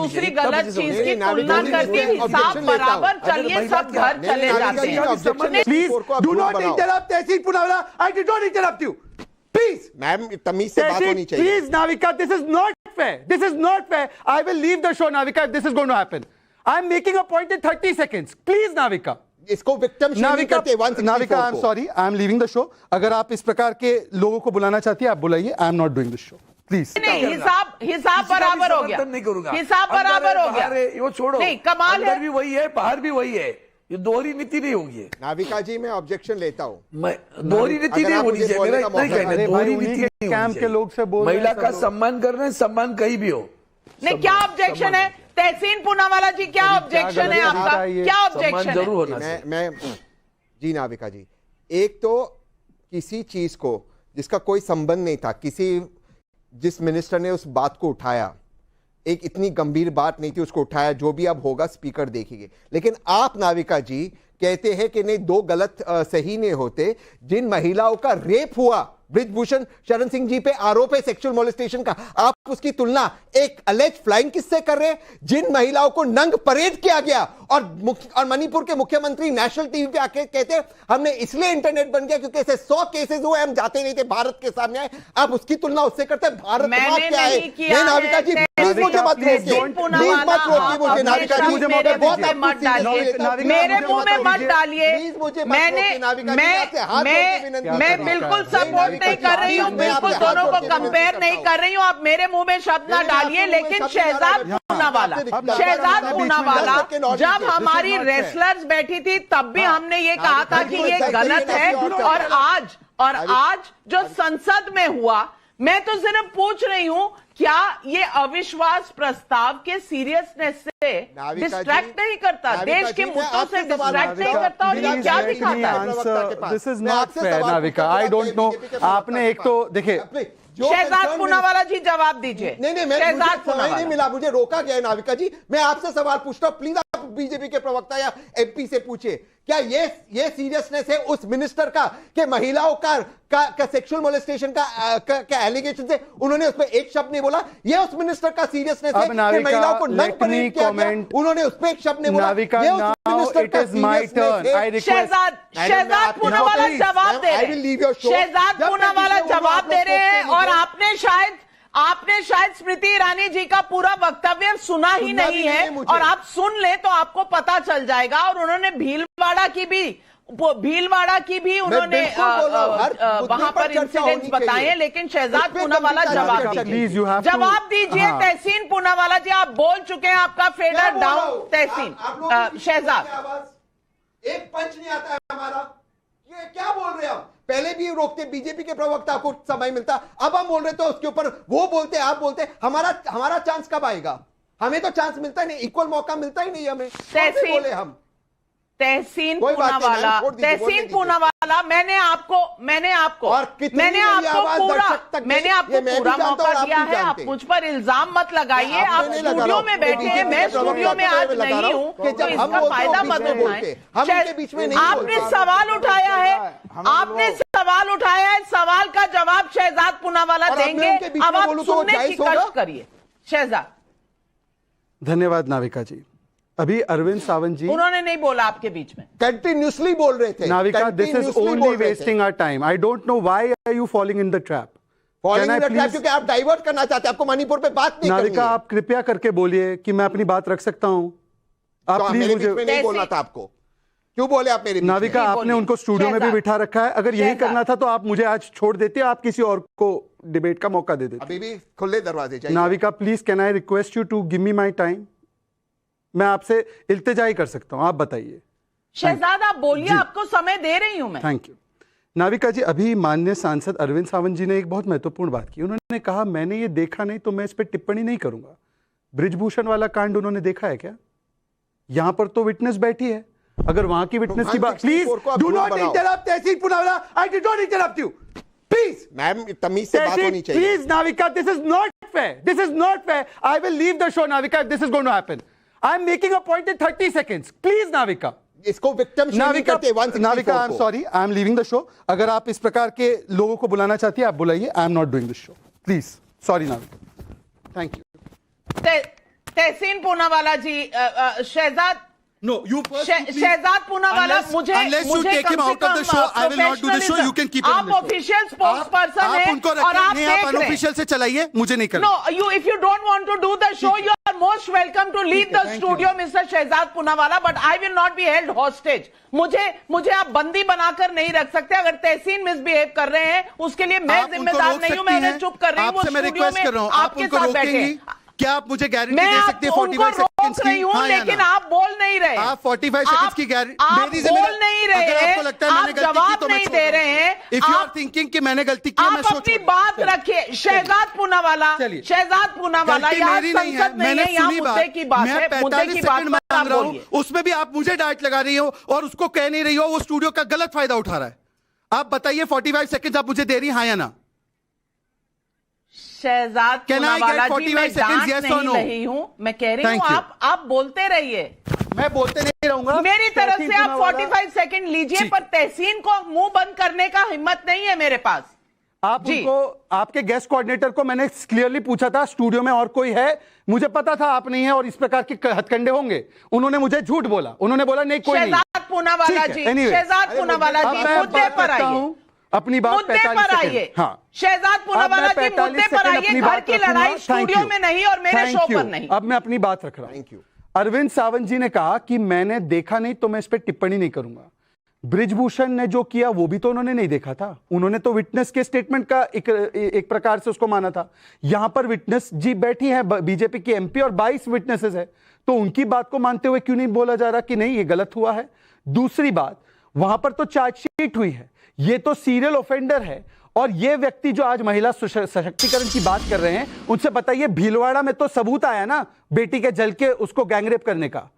दूसरी गलत चीज की तुलना करके हिसाब बराबर चलिए सब घर चले जाते हैं। Please do not interrupt Tehseen Poonawalla, I did not interrupt you, please ma'am तमीज से बात होनी चाहिए। Please Navika, this is not fair, this is not fair. I will leave the show, Navika, if this is going to happen. I am making a point in 30 seconds, please Navika. इसको victim shaming करते हैं 164 Navika, I am sorry, I am leaving the show. अगर आप इस प्रकार के लोगों को बुलाना चाहती है आप बुलाइए, I am not doing this show please. नहीं, हिसाब बराबर हो गया, नहीं करूंगा, हिसाब बराबर हो गया। वो छोड़ो, नहीं, कमाल है, अंदर भी वही है बाहर भी वही है, ये दोहरी नीति नहीं होगी। नाविका जी मैं ऑब्जेक्शन लेता हूँ, दोहरी नीति नहीं होनी चाहिए, मेरा इतना ही कहना है, दोहरी नीति कैंप के लोग से बोल, महिला का सम्मान कर रहे हैं, सम्मान कहीं भी हो। नहीं, क्या ऑब्जेक्शन है तहसीन पूनावाला जी, क्या ऑब्जेक्शन है आपका, क्या ऑब्जेक्शन है? जरूर होना चाहिए। मैं जी नाविका जी, एक तो किसी चीज को जिसका कोई संबंध नहीं था, जिस मिनिस्टर ने उस बात को उठाया, एक इतनी गंभीर बात नहीं थी, उसको उठाया, जो भी अब होगा स्पीकर देखेंगे। लेकिन आप नाविका जी कहते हैं कि नहीं, दो गलत सही नहीं होते। जिन महिलाओं का रेप हुआ, ब्रिजभूषण शरण सिंह जी पे आरोप है सेक्सुअल मोलेस्टेशन का, आप उसकी तुलना एक अलेज फ्लाइंग किस से कर रहे हैं? जिन महिलाओं को नंग परेड किया गया और मणिपुर के मुख्यमंत्री नेशनल टीवी पे आके कहते हैं हमने इसलिए इंटरनेट बन गया क्योंकि ऐसे 100 केसेस हुए, हम जाते नहीं थे, भारत के सामने आए। आप उसकी तुलना उससे करते हैं, भारत क्या है? नहीं नाविका जी, प्लीज मुझे मत रोकिए, प्लीज मत रोकिए मुझे नाविका जी, मेरे मुंह में मत डालिए। मैं बिल्कुल सपोर्ट नहीं कर रही हूँ, बिल्कुल दोनों को कंपेयर नहीं कर रही हूँ, आप मेरे मुंह में शब्द ना डालिए। लेकिन शहजाद पूनावाला जब हमारी रेसलर्स बैठी थी तब भी हमने ये कहा था कि ये गलत है, और आज जो संसद में हुआ, मैं तो सिर्फ पूछ रही हूं क्या ये अविश्वास प्रस्ताव के सीरियसनेस से डिस्ट्रैक्ट नहीं करता, देश के मुद्दों से डिस्ट्रैक्ट नहीं करता, और ये क्या दिखाता है? This is not fair Navika, I don't no. आपने एक तो देखिए, शहजाद पूनावाला जी जवाब दीजिए। नहीं, मुझे समय नहीं मिला, मुझे रोका गया है नाविका जी। मैं आपसे सवाल पूछता हूं, प्लीज आप बीजेपी के प्रवक्ता या एमपी से पूछिए, क्या ये सीरियसनेस है उस मिनिस्टर का कि महिलाओं का सेक्सुअल मोलेस्टेशन का एलिगेशन है, उन्होंने उसमें एक शब्द नहीं बोला? ये उस मिनिस्टर का सीरियसनेस है कि महिलाओं को नंग परेड किया गया, उन्होंने उस पर एक शब्द नहीं बोला? ये उस मिनिस्टर का सीरियसनेस है। शहजाद पूनावाला जवाब दे रहे हैं, शहजाद पूनावाला जवाब दे रहे हैं, और आपने शायद स्मृति ईरानी जी का पूरा वक्तव्य सुना ही नहीं है, और आप सुन ले तो आपको पता चल जाएगा। और उन्होंने भीलवाड़ा की भी उन्होंने वहां पर इंसिडेंट्स बताए, लेकिन शहजाद पूनावाला जवाब दीजिए। तहसीन पूनावाला जी, आप बोल चुके हैं, आपका फेडर डाउन। तहसीन शहजाद, एक पंच नहीं आता है हमारा, ये क्या बोल रहे हैं आप? पहले भी रोकते, बीजेपी के प्रवक्ता को समय मिलता, अब हम बोल रहे तो उसके ऊपर वो बोलते, आप बोलते। हमारा चांस कब आएगा? हमें तो चांस मिलता ही नहीं, इक्वल मौका मिलता ही नहीं हमें। बोले हम तहसीन पूनावाला, मैंने आपको पूरा मौका दिया है, आप मुझ पर इल्जाम मत लगाइए। आप स्टूडियो में बैठे हैं, मैं स्टूडियो में आज नहीं हूं, तो इसका फायदा मत उठाएं। आपने सवाल उठाया है, सवाल का जवाब शहजाद पूनावाला देंगे। अब आप सुनने की कोशिश करिए। शहजाद, धन्यवाद नाविका जी। अभी अरविंद सावंत जी, उन्होंने नहीं बोला आपके बीच में, कंटिन्यूअसली बोल रहे थे। Navika, this is only wasting our time. I don't know why are you falling in the trap. क्योंकि आप डाइवर्ट करना चाहते हैं, आपको मणिपुर पे बात नहीं करनी है। नाविका, आप कृपया करके बोलिए कि मैं अपनी बात रख सकता हूं। आप प्लीज मुझे नहीं बोलना था आपको, क्यों बोले आप मेरे? नाविका, आपने उनको स्टूडियो में भी बिठा रखा है, अगर यही करना था तो आप मुझे आज छोड़ देते, आप किसी और को डिबेट का मौका दे देते। अभी भी खुले दरवाजे चाहिए। Navika, please can I request you to give me my time? मैं आपसे इल्तिजा ही कर सकता हूं, आप बताइए। शहजाद, आप बोलिए, आपको समय दे रही हूं मैं। Thank you. नाविका जी, अभी माननीय सांसद अरविंद सावंत जी ने एक बहुत महत्वपूर्ण बात की। उन्होंने कहा मैंने ये देखा नहीं तो मैं इस पर टिप्पणी नहीं करूंगा। ब्रिजभूषण वाला कांड उन्होंने देखा है क्या? यहां पर तो विटनेस बैठी है, अगर वहां की विटनेस की बात, please do not interrupt Tehseen Poonawalla, I did not interrupt you, please. Ma'am तमीज से बात होनी चाहिए। Please Navika, this is not fair, this is not fair. I will leave the show Navika if this is going to happen. I am making a point in 30 seconds. Please, Navika. इसको victim shaming करते हैं 164 Navika, I am sorry, I am leaving the show. अगर आप इस प्रकार के लोगों को बुलाना चाहती है आप बुलाइए, I am not doing this show please. Sorry Navika, thank you. Tehseen Poonawalla ji, Shehzad No, you first, please. Shehzad Poonawalla, Unless you take him out of the show, I will not do the show. You can keep him on आप the show. Official spokesperson आप हैं उनको और रखें, आप नहीं, आप देख रहे हैं। अनऑफिशियल से चलाइए, मुझे नहीं करना। No, if you don't want to do the show, you are most welcome to leave the thank studio, Mr. Shehzad Poonawalla, but I will not be held hostage. मुझे आप बंदी बनाकर नहीं रख सकते। अगर तहसीन मिसबिहेव कर रहे हैं, उसके लिए मैं आप उनको जिम्मेदार रोक नहीं हूं, सकती मैं उन्हें हैं। चुप कर रही हूं, वो आपसे मैं स्टूडियो रिक्वेस्ट में कर रहा हूं, आप आपके उनको साथ बैठे रोकेंगी? हैं। क्या आप मुझे गारंटी मैं दे सकती है उनको 45 रोक सेकंड्स रही की? हूं, हाँ या लेकिन ना? आप बोल नहीं रहे। आप 45 सेकंड्स की गारंटी आप बोल नहीं रहे, अगर आपको लगता है मैंने आप गलती की जवाब तो मैं नहीं छोड़ दे दूंगा। रहे हैं। If you are आप- thinking कि मैंने गलती की, मैं आप शो अपनी छोड़ बात दूंगा। रखिए। शहजाद पूनावाला, चलिए। शहजाद पूनावाला, गलती यहाँ मेरी नहीं है, संसद नहीं मैंने है, यहाँ सुनी मुद्दे की बात मैं है, मुद्दे 45 की बात सेकंड पर आप मांग रहा हूं, बोलिए। उसमें भी आप मुझे डांट लगा रही हो और उसको कह नहीं रही हो, वो स्टूडियो का गलत फायदा उठा रहा है। आप बताइए 45 सेकंड आप मुझे दे रही, हाँ या ना? Shahzad Can I get Poonawalla जी, 45 मैं seconds, डांट yes or नहीं no? रही हूं, मैं कह रही Thank हूं you. आप बोलते रहिए। मैं बोलते नहीं रहूंगा। मेरी तरफ तहसीन से आप पूनावाला- 45 सेकंड लीजिए, जी। पर तहसीन को मुंह बंद करने का हिम्मत नहीं है मेरे पास। आप जी। उनको, आपके गेस्ट कोऑर्डिनेटर को मैंने क्लियरली पूछा था स्टूडियो में और कोई है, मुझे पता था आप नहीं है और इस प्रकार के हथकंडे होंगे। उन्होंने मुझे झूठ बोला, उन्होंने बोला नहीं कोई नहीं। शहजाद पूनावाला ठीक है, जी, anyway। शहजाद पूनावाला अब जी, मैं मुद्दे बात पर करता आइए, हूं, अपनी बात मुद्दे 45 पर सेकंड। आइए। हाँ, शहजाद पूनावाला जी, मुद्दे पर आइए। अपनी घर बात की रखूंगा। लड़ाई Thank स्टूडियो you. में नहीं और मेरे Thank शो you. पर नहीं। अब मैं अपनी बात रख रहा हूं। Thank you. अरविंद सावंत जी ने कहा कि मैंने देखा नहीं तो मैं इस पर टिप्पणी नहीं करूंगा। ब्रिजभूषण ने जो किया वो भी तो उन्होंने नहीं देखा था, उन्होंने तो विटनेस के स्टेटमेंट का एक प्रकार से उसको माना था। यहां पर विटनेस जी बैठी है, बीजेपी की एमपी और 22 विटनेसेस है, तो उनकी बात को मानते हुए क्यों नहीं बोला जा रहा कि नहीं ये गलत हुआ है? दूसरी बात, वहां पर तो चार्जशीट हुई है, ये तो सीरियल ऑफेंडर है, और ये व्यक्ति जो आज महिला सशक्तिकरण की बात कर रहे हैं, उनसे बताइए भीलवाड़ा में तो सबूत आया ना बेटी के जल के उसको गैंगरेप करने का।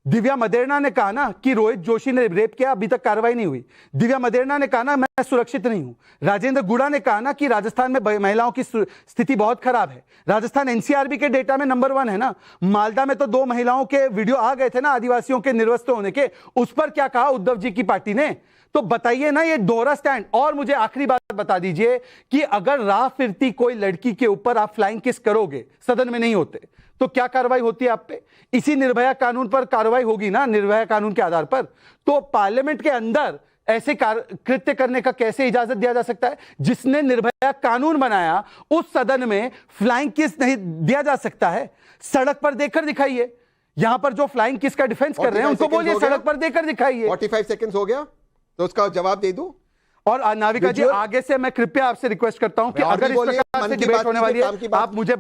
दिव्या मदेरणा ने कहा ना कि रोहित जोशी ने रेप किया, अभी तक कार्रवाई नहीं हुई। दिव्या मदेरणा ने कहा ना मैं सुरक्षित नहीं हूं। राजेंद्र गुड़ा ने कहा ना कि राजस्थान में महिलाओं की स्थिति बहुत खराब है। राजस्थान एनसीआरबी के डेटा में नंबर 1 है ना। मालदा में तो 2 महिलाओं के वीडियो आ गए थे ना आदिवासियों के निर्वस्त्र होने के, उस पर क्या कहा उद्धव जी की पार्टी ने? तो बताइए ना ये दोहरा स्टैंड। और मुझे आखिरी बात बता दीजिए कि अगर राह फिरती कोई लड़की के ऊपर आप फ्लाइंग किस करोगे, सदन में नहीं होते, तो क्या कार्रवाई होती है आप पे? इसी निर्भया कानून पर कार्रवाई होगी ना, निर्भया कानून के आधार पर। तो पार्लियामेंट के अंदर ऐसे कृत्य करने का कैसे इजाजत दिया जा सकता है? जिसने निर्भया कानून बनाया उस सदन में फ्लाइंग किस नहीं दिया जा सकता है? सड़क पर देकर दिखाइए। यहां पर जो फ्लाइंग किस का डिफेंस कर रहे हैं उनको बोलिए सड़क पर देकर दिखाइए। 45 सेकंड्स हो गया तो उसका जवाब दे दूं। और नाविका जी, आगे से मैं कृपया आपसे रिक्वेस्ट करता हूं कि अगर इस प्रकार से डिबेट होने वाली है, आप मुझे